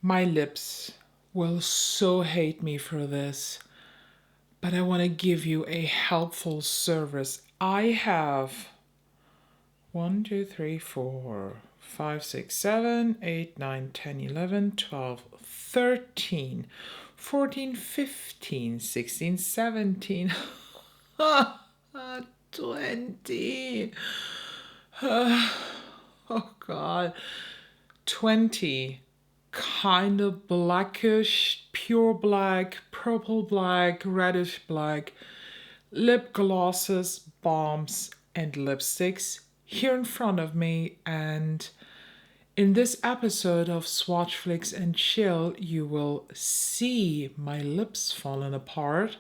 My lips will so hate me for this, but I want to give you a helpful service. I have 1, 2, 3, 4, 5, 6, 7, 8, 9, 10, 11, 12, 13, 14, 15, 16, 17, 20. Oh God. 20 kind of blackish, pure black, purple black, reddish black lip glosses, balms, and lipsticks here in front of me. And in this episode of Swatchflix and Chill, you will see my lips falling apart,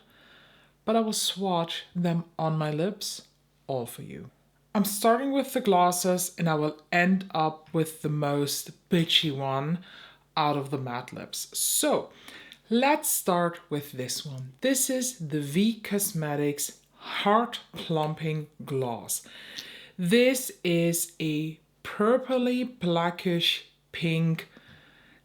but I will swatch them on my lips all for you. I'm starting with the glosses and I will end up with the most bitchy one out of the matte lips. So let's start with this one. This is the V Cosmetics Heart Plumping Gloss. This is a purpley blackish pink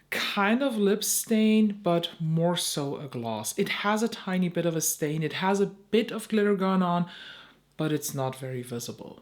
kind of lip stain, but more so a gloss. It has a tiny bit of a stain. It has a bit of glitter going on, but it's not very visible.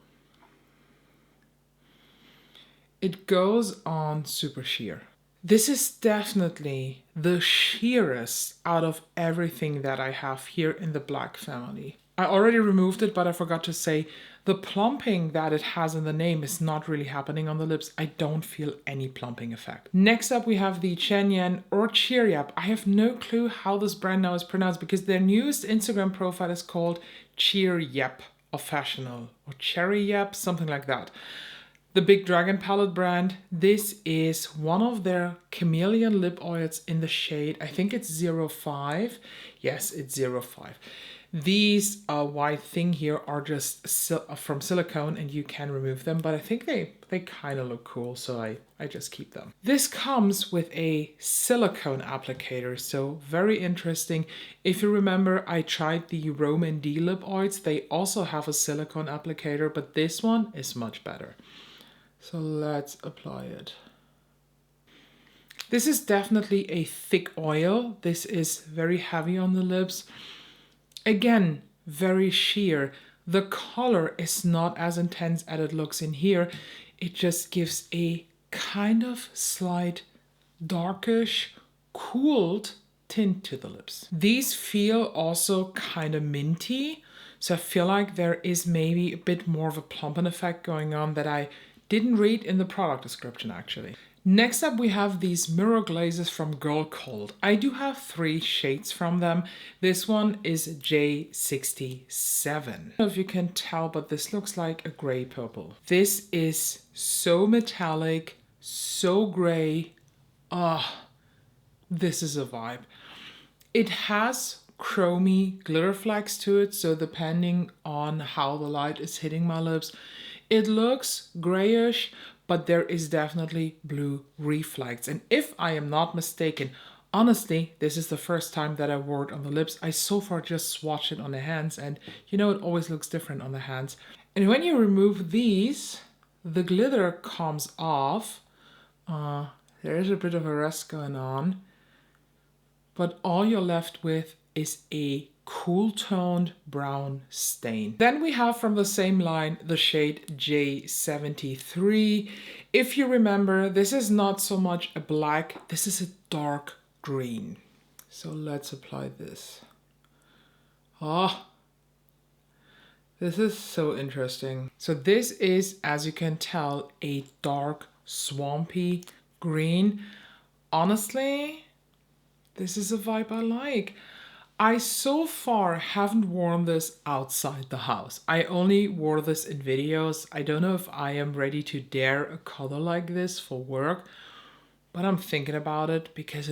It goes on super sheer. This is definitely the sheerest out of everything that I have here in the black family. I already removed it, but I forgot to say the plumping that it has in the name is not really happening on the lips. I don't feel any plumping effect. Next up, we have the Chen Yan or Cheer Up. I have no clue how this brand now is pronounced because their newest Instagram profile is called Cheer Yep Professional or Cherry Yep, something like that. The Big Dragon palette brand. This is one of their chameleon lip oils in the shade, I think it's 05. Yes, it's 05. These white thing here are just from silicone and you can remove them, but I think they kind of look cool, so I just keep them. This comes with a silicone applicator, so very interesting. If you remember, I tried the Roman D lip oils. They also have a silicone applicator, but this one is much better. So let's apply it. This is definitely a thick oil. This is very heavy on the lips. Again, very sheer. The color is not as intense as it looks in here. It just gives a kind of slight darkish, cooled tint to the lips. These feel also kind of minty. So I feel like there is maybe a bit more of a plumping effect going on that I didn't read in the product description actually. Next up, we have these mirror glazes from Girl Code. I do have 3 shades from them. This one is J67. I don't know if you can tell, but this looks like a gray purple. This is so metallic, so gray. This is a vibe. It has chromy glitter flecks to it, so depending on how the light is hitting my lips, it looks grayish, but there is definitely blue reflects. And if I am not mistaken, honestly, this is the first time that I wore it on the lips. I so far just swatched it on the hands, and you know, it always looks different on the hands. And when you remove these, the glitter comes off. There is a bit of a rest going on, but all you're left with is a cool toned brown stain. Then we have from the same line the shade J73. If you remember, this is not so much a black, this is a dark green. So let's apply this. This is so interesting. So this is, as you can tell, a dark swampy green. Honestly, this is a vibe I like. I so far haven't worn this outside the house. I only wore this in videos. I don't know if I am ready to dare a color like this for work, but I'm thinking about it because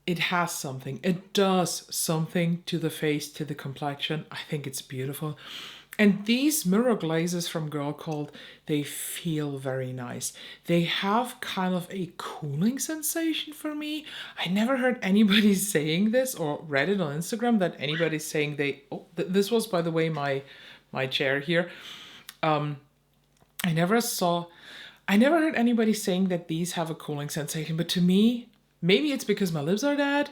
it has something. It does something to the face, to the complexion. I think it's beautiful. And these mirror glazes from Girl Code, they feel very nice. They have kind of a cooling sensation for me. I never heard anybody saying this or read it on Instagram that anybody's saying this was, by the way, my chair here. I never saw I never heard anybody saying that these have a cooling sensation, but to me, maybe it's because my lips are dead.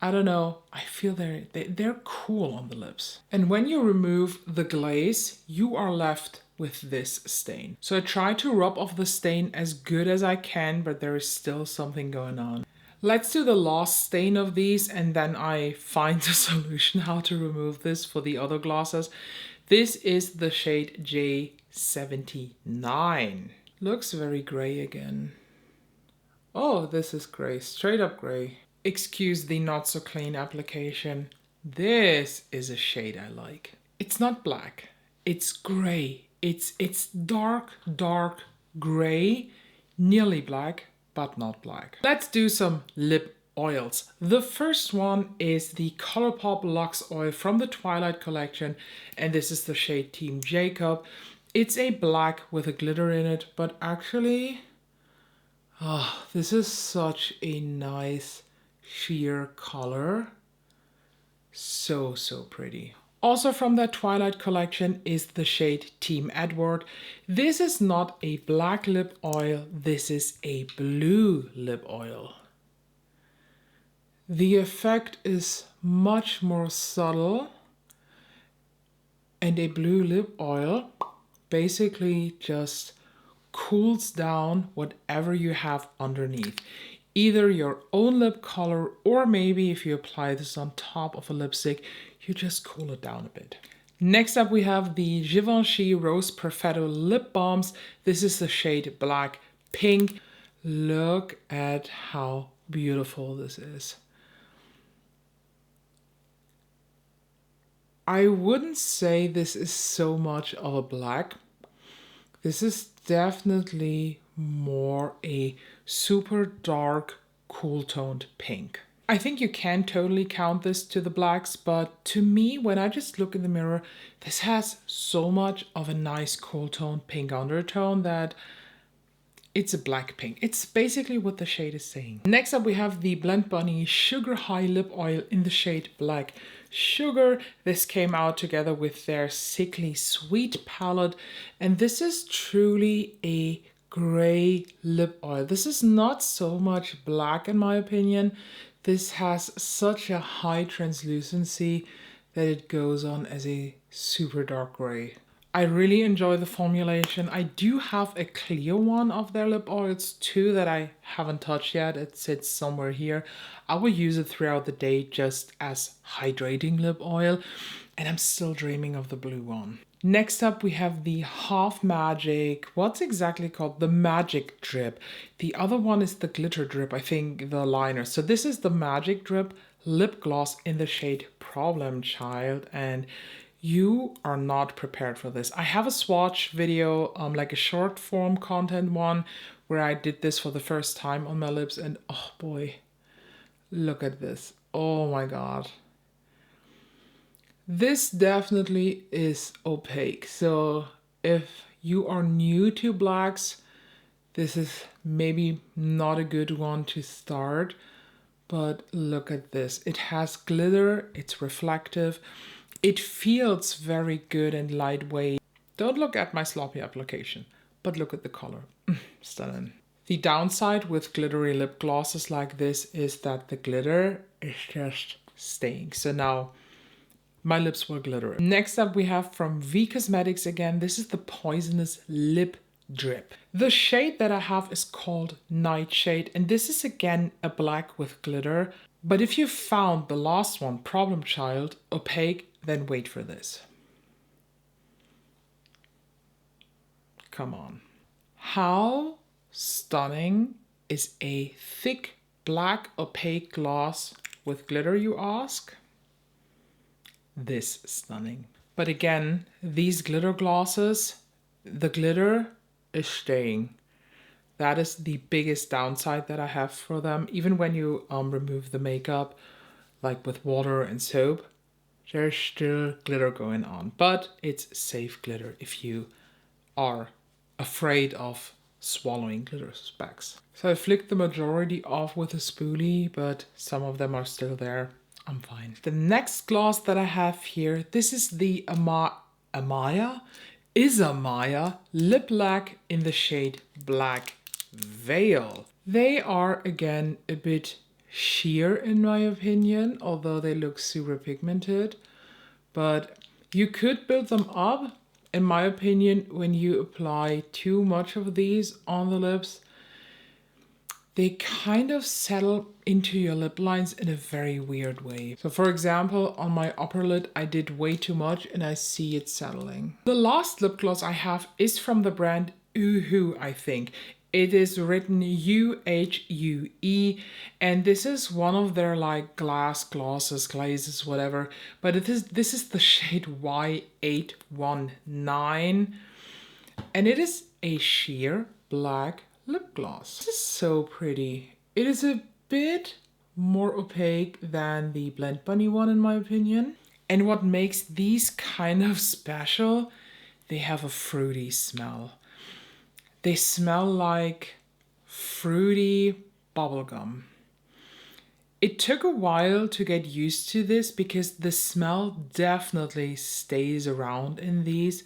I don't know. I feel they're cool on the lips. And when you remove the glaze, you are left with this stain. So I try to rub off the stain as good as I can, but there is still something going on. Let's do the last stain of these and then I find a solution how to remove this for the other glosses. This is the shade J79. Looks very gray again. Oh, this is gray, straight up gray. Excuse the not so clean application. This is a shade I like. It's not black, it's gray. It's dark gray, nearly black, but not black. Let's do some lip oils. The first one is the ColourPop Luxe Oil from the Twilight collection, and this is the shade Team Jacob. It's a black with a glitter in it, but actually, this is such a nice sheer color. So pretty. Also from that Twilight collection is the shade Team Edward. This is not a black lip oil, this is a blue lip oil. The effect is much more subtle, and a blue lip oil basically just cools down whatever you have underneath. Either your own lip color, or maybe if you apply this on top of a lipstick, you just cool it down a bit. Next up we have the Givenchy Rose Perfetto Lip Balms. This is the shade Black Pink. Look at how beautiful this is. I wouldn't say this is so much of a black. This is definitely more a super dark, cool toned pink. I think you can totally count this to the blacks, but to me, when I just look in the mirror, this has so much of a nice cool toned pink undertone that it's a black pink. It's basically what the shade is saying. Next up we have the Blend Bunny Sugar High Lip Oil in the shade Black Sugar. This came out together with their Sickly Sweet palette, and this is truly a gray lip oil. This is not so much black in my opinion. This has such a high translucency that it goes on as a super dark gray. I really enjoy the formulation. I do have a clear one of their lip oils too that I haven't touched yet. It sits somewhere here. I will use it throughout the day just as hydrating lip oil, and I'm still dreaming of the blue one. Next up we have the Half Magic, what's exactly called? The Magic Drip. The other one is the Glitter Drip, I think the liner. So this is the Magic Drip lip gloss in the shade Problem Child, and you are not prepared for this. I have a swatch video, like a short form content one, where I did this for the first time on my lips, and oh boy, look at this. Oh my god. This definitely is opaque. So if you are new to blacks, this is maybe not a good one to start, but look at this. It has glitter, it's reflective. It feels very good and lightweight. Don't look at my sloppy application, but look at the color. Stunning. The downside with glittery lip glosses like this is that the glitter is just staying. So now my lips will glitter. Next up we have from V Cosmetics again. This is the Poisonous Lip Drip. The shade that I have is called Nightshade, and this is again a black with glitter. But if you found the last one, Problem Child, opaque, then wait for this. Come on. How stunning is a thick black opaque gloss with glitter, you ask? This stunning. But again, these glitter glosses, the glitter is staying. That is the biggest downside that I have for them. Even when you remove the makeup, like with water and soap, there's still glitter going on. But it's safe glitter if you are afraid of swallowing glitter specks. So I flicked the majority off with a spoolie, but some of them are still there. I'm fine. The next gloss that I have here, this is the Amaya Isamaya Lip Lac in the shade Black Veil. They are again a bit sheer in my opinion, although they look super pigmented. But you could build them up, in my opinion, when you apply too much of these on the lips. They kind of settle into your lip lines in a very weird way. So for example, on my upper lid, I did way too much and I see it settling. The last lip gloss I have is from the brand Uhu, I think. It is written U-H-U-E, and this is one of their like glass glosses, glazes, whatever. But this is the shade Y819, and it is a sheer black lip gloss. This is so pretty. It is a bit more opaque than the Blend Bunny one in my opinion. And what makes these kind of special, they have a fruity smell. They smell like fruity bubblegum. It took a while to get used to this because the smell definitely stays around in these,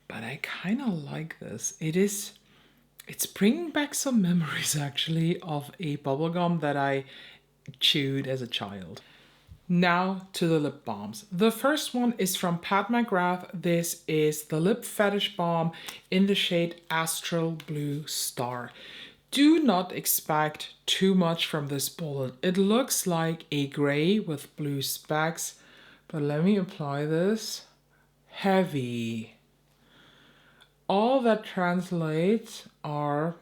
but I kind of like this. It's bringing back some memories actually of a bubblegum that I chewed as a child. Now to the lip balms. The first one is from Pat McGrath. This is the Lip Fetish Balm in the shade Astral Blue Star. Do not expect too much from this bullet. It looks like a gray with blue specks, but let me apply this. Heavy. All that translates are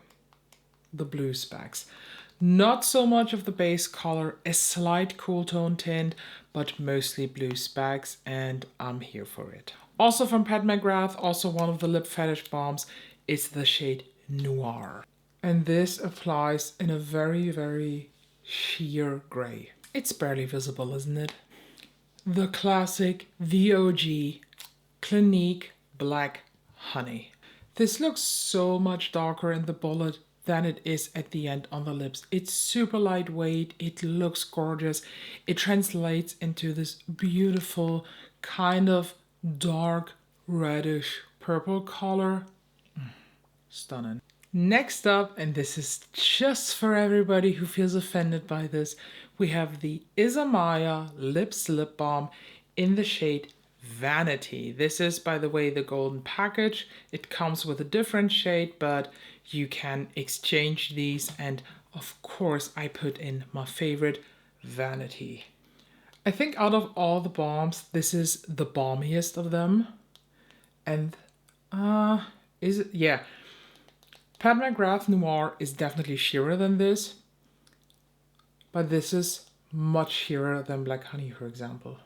the blue specks. Not so much of the base color, a slight cool tone tint, but mostly blue specks, and I'm here for it. Also from Pat McGrath, also one of the Lip Fetish Balms, is the shade Noir. And this applies in a very, very sheer gray. It's barely visible, isn't it? The classic VOG Clinique Black Honey. This looks so much darker in the bullet than it is at the end on the lips. It's super lightweight, it looks gorgeous. It translates into this beautiful kind of dark reddish purple color. Stunning. Next up, and this is just for everybody who feels offended by this, we have the Isamaya Lips Lip Balm in the shade Vanity. This is, by the way, the golden package. It comes with a different shade, but you can exchange these, and of course I put in my favorite, Vanity. I think out of all the balms, this is the balmiest of them. And is it? Yeah. Pat McGrath Noir is definitely sheerer than this, but this is much sheerer than Black Honey, for example.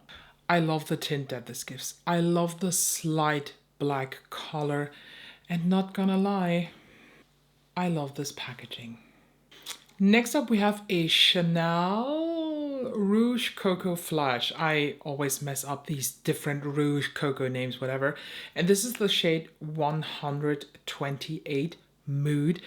I love the tint that this gives. I love the slight black color, and not gonna lie, I love this packaging. Next up we have a Chanel Rouge Coco Flash. I always mess up these different Rouge Coco names, whatever. And this is the shade 128 Mood.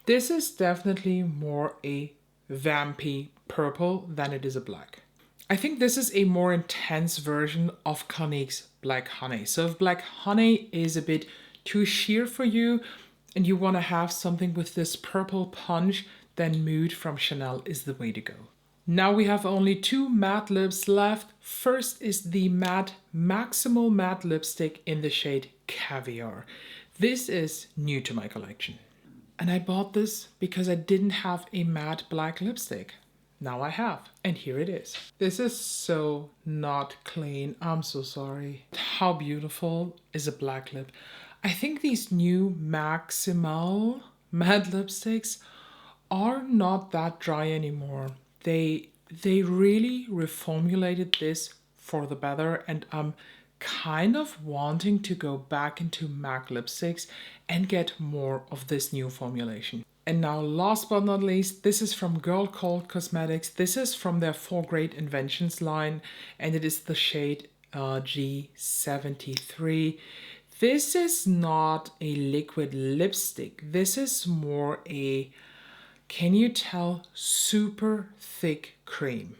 This is definitely more a vampy purple than it is a black. I think this is a more intense version of Clinique's Black Honey. So if Black Honey is a bit too sheer for you and you want to have something with this purple punch, then Mood from Chanel is the way to go. Now we have only two matte lips left. First is the matte Maximal Matte Lipstick in the shade Caviar. This is new to my collection. And I bought this because I didn't have a matte black lipstick. Now I have, and here it is. This is so not clean. I'm so sorry. How beautiful is a black lip? I think these new Maximal matte lipsticks are not that dry anymore. They really reformulated this for the better, and I'm kind of wanting to go back into MAC lipsticks and get more of this new formulation. And now last but not least, this is from Girl Code Cosmetics. This is from their 4 Great Inventions line, and it is the shade G73. This is not a liquid lipstick. This is more a, can you tell, super thick cream.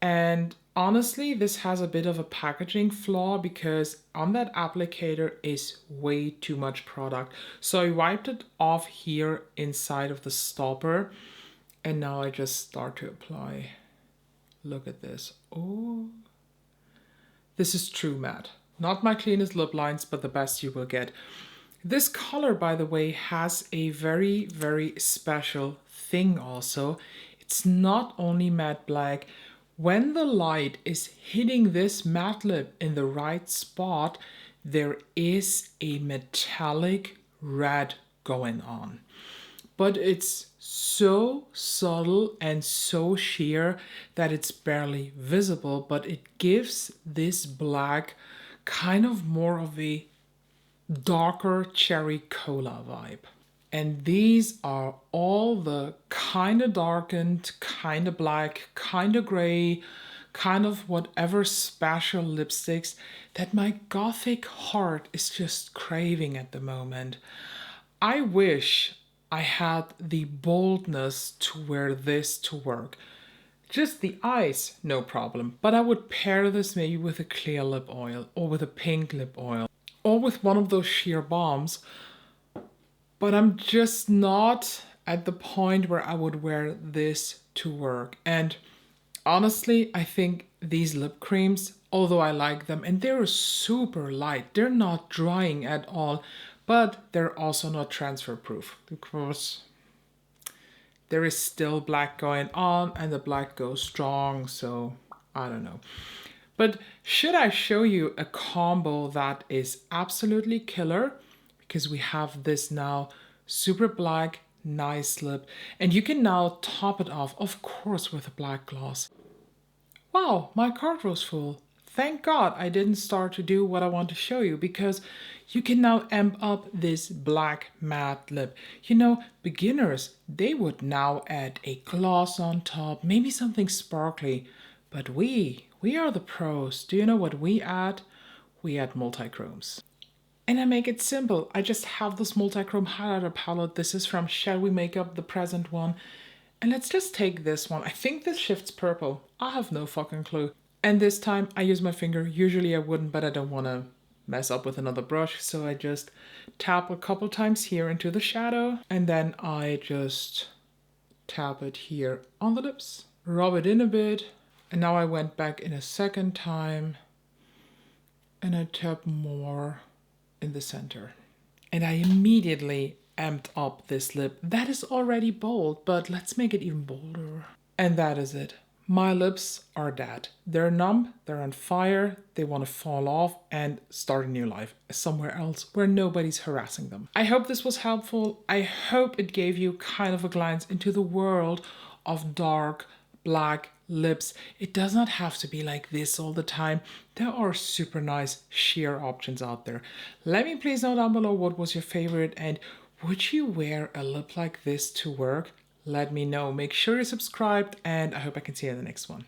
And honestly, this has a bit of a packaging flaw because on that applicator is way too much product. So I wiped it off here inside of the stopper, and now I just start to apply. Look at this. Oh, this is true matte. Not my cleanest lip lines, but the best you will get. This color, by the way, has a very, very special thing also. It's not only matte black. When the light is hitting this matte lip in the right spot, there is a metallic red going on. But it's so subtle and so sheer that it's barely visible, but it gives this black kind of more of a darker cherry cola vibe. And these are all the kind of darkened, kind of black, kind of gray, kind of whatever special lipsticks that my gothic heart is just craving at the moment. I wish I had the boldness to wear this to work. Just the eyes, no problem. But I would pair this maybe with a clear lip oil or with a pink lip oil or with one of those sheer balms. But I'm just not at the point where I would wear this to work. And honestly, I think these lip creams, although I like them, and they're super light, they're not drying at all, but they're also not transfer proof because there is still black going on and the black goes strong, so I don't know. But should I show you a combo that is absolutely killer? Because we have this now super black, nice lip, and you can now top it off, of course, with a black gloss. Wow, my card was full. Thank God I didn't start to do what I want to show you, because you can now amp up this black matte lip. You know, beginners, they would now add a gloss on top, maybe something sparkly, but we are the pros. Do you know what we add? We add multi-chromes. And I make it simple. I just have this multi-chrome highlighter palette. This is from Shall We Makeup, the present one. And let's just take this one. I think this shifts purple. I have no fucking clue. And this time I use my finger. Usually I wouldn't, but I don't want to mess up with another brush. So I just tap a couple times here into the shadow. And then I just tap it here on the lips. Rub it in a bit. And now I went back in a second time. And I tap more in the center. And I immediately amped up this lip. That is already bold, but let's make it even bolder. And that is it. My lips are dead. They're numb, they're on fire, they want to fall off and start a new life somewhere else where nobody's harassing them. I hope this was helpful. I hope it gave you kind of a glance into the world of dark, black lips. It does not have to be like this all the time. There are super nice sheer options out there. Let me please know down below what was your favorite, and would you wear a lip like this to work? Let me know. Make sure you're subscribed, and I hope I can see you in the next one.